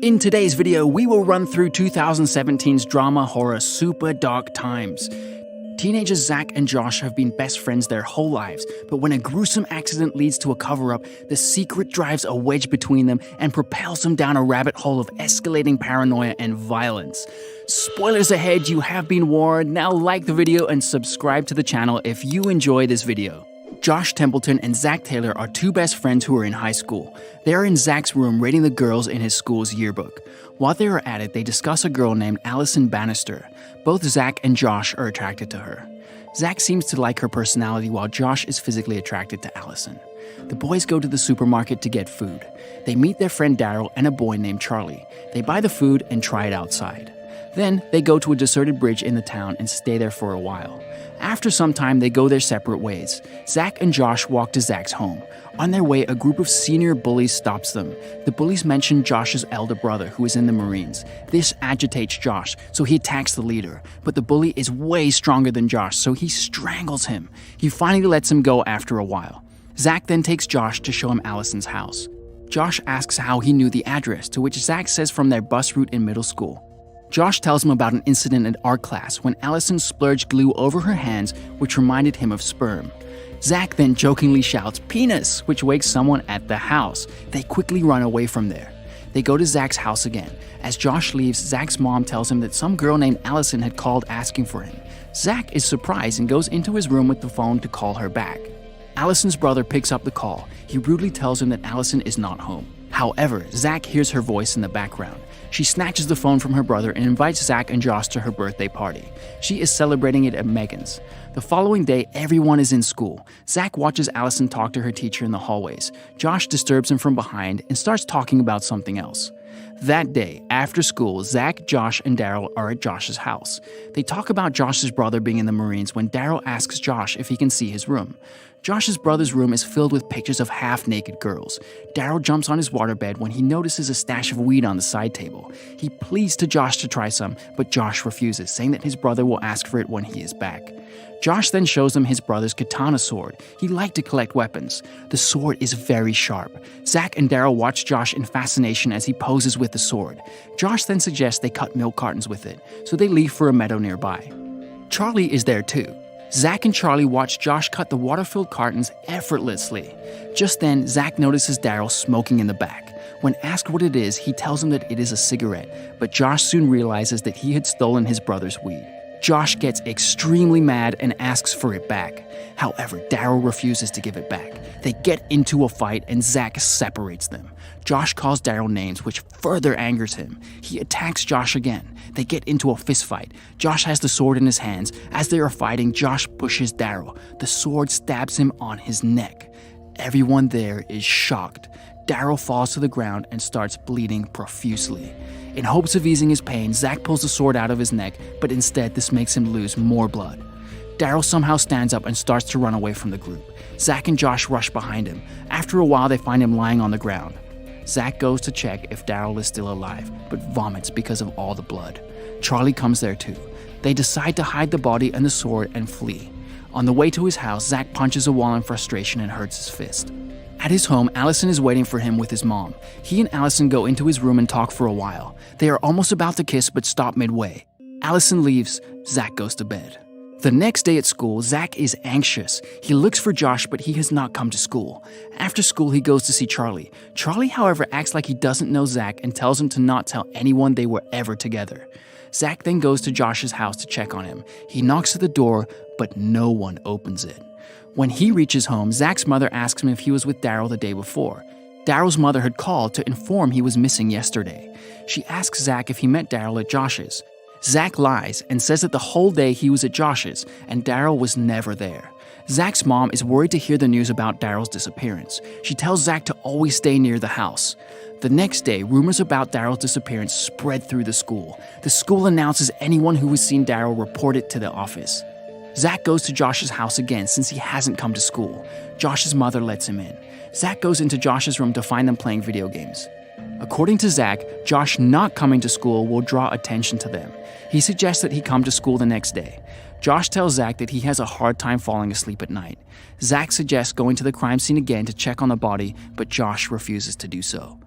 In today's video, we will run through 2017's drama horror Super Dark Times. Teenagers Zach and Josh have been best friends their whole lives, but when a gruesome accident leads to a cover-up, the secret drives a wedge between them and propels them down a rabbit hole of escalating paranoia and violence. Spoilers ahead, you have been warned. Now like the video and subscribe to the channel if you enjoy this video. Josh Templeton and Zach Taylor are two best friends who are in high school. They are in Zach's room rating the girls in his school's yearbook. While they are at it, they discuss a girl named Allison Bannister. Both Zach and Josh are attracted to her. Zach seems to like her personality while Josh is physically attracted to Allison. The boys go to the supermarket to get food. They meet their friend Daryl and a boy named Charlie. They buy the food and try it outside. Then they go to a deserted bridge in the town and stay there for a while. After some time, they go their separate ways. Zach and Josh walk to Zach's home. On their way, a group of senior bullies stops them. The bullies mention Josh's elder brother, who is in the Marines. This agitates Josh, so he attacks the leader. But the bully is way stronger than Josh, so he strangles him. He finally lets him go after a while. Zach then takes Josh to show him Allison's house. Josh asks how he knew the address, to which Zach says from their bus route in middle school. Josh tells him about an incident in art class when Allison splurged glue over her hands, which reminded him of sperm. Zach then jokingly shouts, "Penis," which wakes someone at the house. They quickly run away from there. They go to Zach's house again. As Josh leaves, Zach's mom tells him that some girl named Allison had called asking for him. Zach is surprised and goes into his room with the phone to call her back. Allison's brother picks up the call. He rudely tells him that Allison is not home. However, Zach hears her voice in the background. She snatches the phone from her brother and invites Zach and Josh to her birthday party. She is celebrating it at Megan's. The following day, everyone is in school. Zach watches Allison talk to her teacher in the hallways. Josh disturbs him from behind and starts talking about something else. That day, after school, Zach, Josh, and Daryl are at Josh's house. They talk about Josh's brother being in the Marines when Daryl asks Josh if he can see his room. Josh's brother's room is filled with pictures of half-naked girls. Daryl jumps on his waterbed when he notices a stash of weed on the side table. He pleads to Josh to try some, but Josh refuses, saying that his brother will ask for it when he is back. Josh then shows him his brother's katana sword. He liked to collect weapons. The sword is very sharp. Zach and Daryl watch Josh in fascination as he poses with the sword. Josh then suggests they cut milk cartons with it, so they leave for a meadow nearby. Charlie is there too. Zach and Charlie watch Josh cut the water-filled cartons effortlessly. Just then, Zach notices Daryl smoking in the back. When asked what it is, he tells him that it is a cigarette, but Josh soon realizes that he had stolen his brother's weed. Josh gets extremely mad and asks for it back. However, Daryl refuses to give it back. They get into a fight and Zach separates them. Josh calls Daryl names, which further angers him. He attacks Josh again. They get into a fist fight. Josh has the sword in his hands. As they are fighting, Josh pushes Daryl. The sword stabs him on his neck. Everyone there is shocked. Daryl falls to the ground and starts bleeding profusely. In hopes of easing his pain, Zach pulls the sword out of his neck, but instead this makes him lose more blood. Daryl somehow stands up and starts to run away from the group. Zach and Josh rush behind him. After a while, they find him lying on the ground. Zach goes to check if Daryl is still alive, but vomits because of all the blood. Charlie comes there too. They decide to hide the body and the sword and flee. On the way to his house, Zach punches a wall in frustration and hurts his fist. At his home, Allison is waiting for him with his mom. He and Allison go into his room and talk for a while. They are almost about to kiss but stop midway. Allison leaves. Zach goes to bed. The next day at school, Zach is anxious. He looks for Josh, but he has not come to school. After school, he goes to see Charlie. Charlie, however, acts like he doesn't know Zach and tells him to not tell anyone they were ever together. Zach then goes to Josh's house to check on him. He knocks at the door, but no one opens it. When he reaches home, Zach's mother asks him if he was with Daryl the day before. Daryl's mother had called to inform he was missing yesterday. She asks Zach if he met Daryl at Josh's. Zach lies and says that the whole day he was at Josh's and Daryl was never there. Zach's mom is worried to hear the news about Daryl's disappearance. She tells Zach to always stay near the house. The next day, rumors about Daryl's disappearance spread through the school. The school announces anyone who has seen Daryl report it to the office. Zach goes to Josh's house again since he hasn't come to school. Josh's mother lets him in. Zach goes into Josh's room to find them playing video games. According to Zach, Josh not coming to school will draw attention to them. He suggests that he come to school the next day. Josh tells Zach that he has a hard time falling asleep at night. Zach suggests going to the crime scene again to check on the body, but Josh refuses to do so.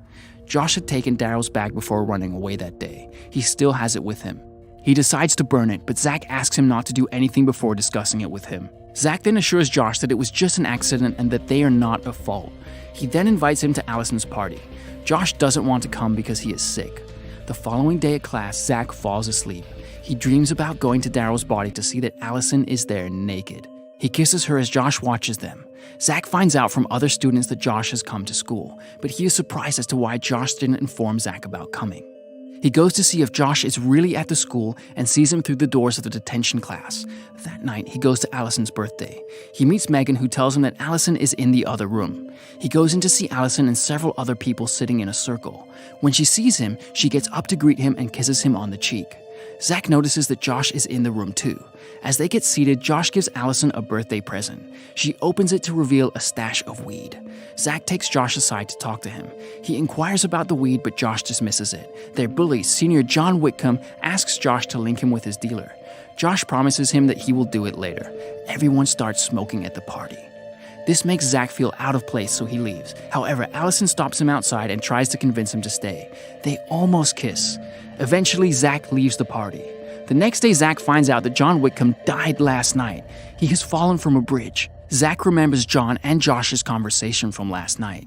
Josh had taken Daryl's bag before running away that day. He still has it with him. He decides to burn it, but Zach asks him not to do anything before discussing it with him. Zach then assures Josh that it was just an accident and that they are not at fault. He then invites him to Allison's party. Josh doesn't want to come because he is sick. The following day at class, Zach falls asleep. He dreams about going to Daryl's body to see that Allison is there naked. He kisses her as Josh watches them. Zach finds out from other students that Josh has come to school, but he is surprised as to why Josh didn't inform Zach about coming. He goes to see if Josh is really at the school and sees him through the doors of the detention class. That night, he goes to Allison's birthday. He meets Megan, who tells him that Allison is in the other room. He goes in to see Allison and several other people sitting in a circle. When she sees him, she gets up to greet him and kisses him on the cheek. Zach notices that Josh is in the room too. As they get seated, Josh gives Allison a birthday present. She opens it to reveal a stash of weed. Zach takes Josh aside to talk to him. He inquires about the weed, but Josh dismisses it. Their bully, Senior John Whitcomb, asks Josh to link him with his dealer. Josh promises him that he will do it later. Everyone starts smoking at the party. This makes Zach feel out of place, so he leaves. However, Allison stops him outside and tries to convince him to stay. They almost kiss. Eventually, Zach leaves the party. The next day, Zach finds out that John Whitcomb died last night. He has fallen from a bridge. Zach remembers John and Josh's conversation from last night.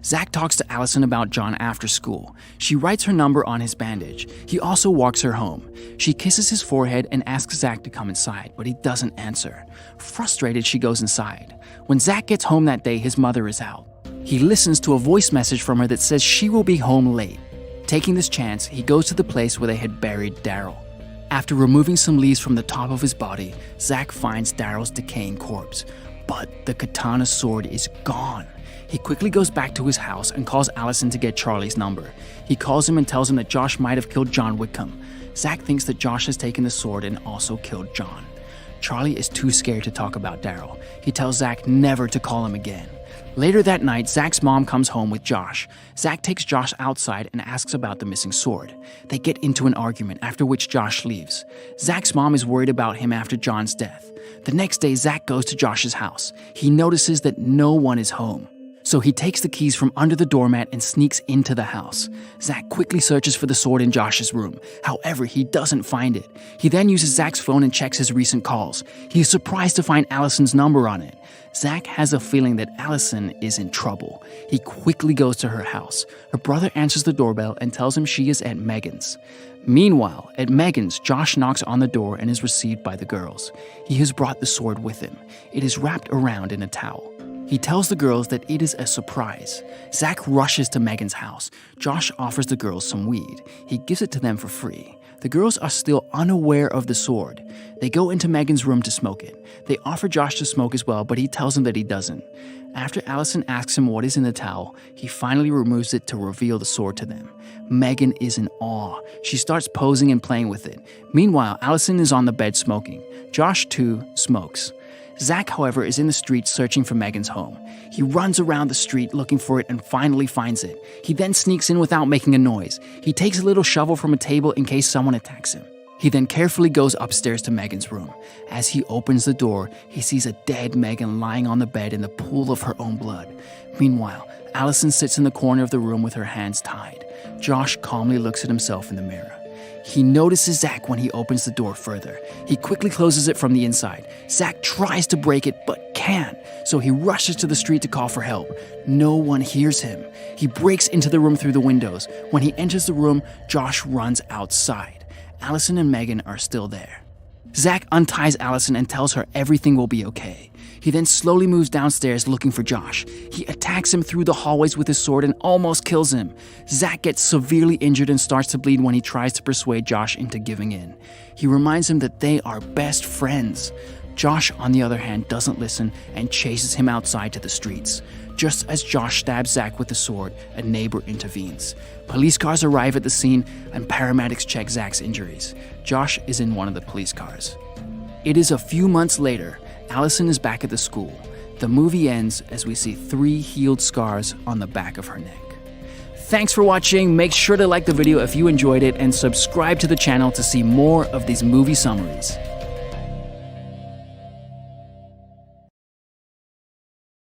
Zach talks to Allison about John after school. She writes her number on his bandage. He also walks her home. She kisses his forehead and asks Zach to come inside, but he doesn't answer. Frustrated, she goes inside. When Zach gets home that day, his mother is out. He listens to a voice message from her that says she will be home late. Taking this chance, he goes to the place where they had buried Daryl. After removing some leaves from the top of his body, Zach finds Daryl's decaying corpse. But the katana sword is gone. He quickly goes back to his house and calls Allison to get Charlie's number. He calls him and tells him that Josh might have killed John Whitcomb. Zach thinks that Josh has taken the sword and also killed John. Charlie is too scared to talk about Daryl. He tells Zach never to call him again. Later that night, Zach's mom comes home with Josh. Zach takes Josh outside and asks about the missing sword. They get into an argument, after which Josh leaves. Zach's mom is worried about him after John's death. The next day, Zach goes to Josh's house. He notices that no one is home. So he takes the keys from under the doormat and sneaks into the house. Zach quickly searches for the sword in Josh's room. However, he doesn't find it. He then uses Zach's phone and checks his recent calls. He is surprised to find Allison's number on it. Zach has a feeling that Allison is in trouble. He quickly goes to her house. Her brother answers the doorbell and tells him she is at Megan's. Meanwhile, at Megan's, Josh knocks on the door and is received by the girls. He has brought the sword with him. It is wrapped around in a towel. He tells the girls that it is a surprise. Zach rushes to Megan's house. Josh offers the girls some weed. He gives it to them for free. The girls are still unaware of the sword. They go into Megan's room to smoke it. They offer Josh to smoke as well, but he tells them that he doesn't. After Allison asks him what is in the towel, he finally removes it to reveal the sword to them. Megan is in awe. She starts posing and playing with it. Meanwhile, Allison is on the bed smoking. Josh, too, smokes. Zach, however, is in the street searching for Megan's home. He runs around the street looking for it and finally finds it. He then sneaks in without making a noise. He takes a little shovel from a table in case someone attacks him. He then carefully goes upstairs to Megan's room. As he opens the door, he sees a dead Megan lying on the bed in the pool of her own blood. Meanwhile, Allison sits in the corner of the room with her hands tied. Josh calmly looks at himself in the mirror. He notices Zach when he opens the door further. He quickly closes it from the inside. Zach tries to break it, but can't, so he rushes to the street to call for help. No one hears him. He breaks into the room through the windows. When he enters the room, Josh runs outside. Allison and Megan are still there. Zach unties Allison and tells her everything will be okay. He then slowly moves downstairs looking for Josh. He attacks him through the hallways with his sword and almost kills him. Zach gets severely injured and starts to bleed when he tries to persuade Josh into giving in. He reminds him that they are best friends. Josh, on the other hand, doesn't listen and chases him outside to the streets. Just as Josh stabs Zach with the sword, a neighbor intervenes. Police cars arrive at the scene and paramedics check Zach's injuries. Josh is in one of the police cars. It is a few months later. Allison is back at the school. The movie ends as we see 3 healed scars on the back of her neck. Thanks for watching. Make sure to like the video if you enjoyed it and subscribe to the channel to see more of these movie summaries.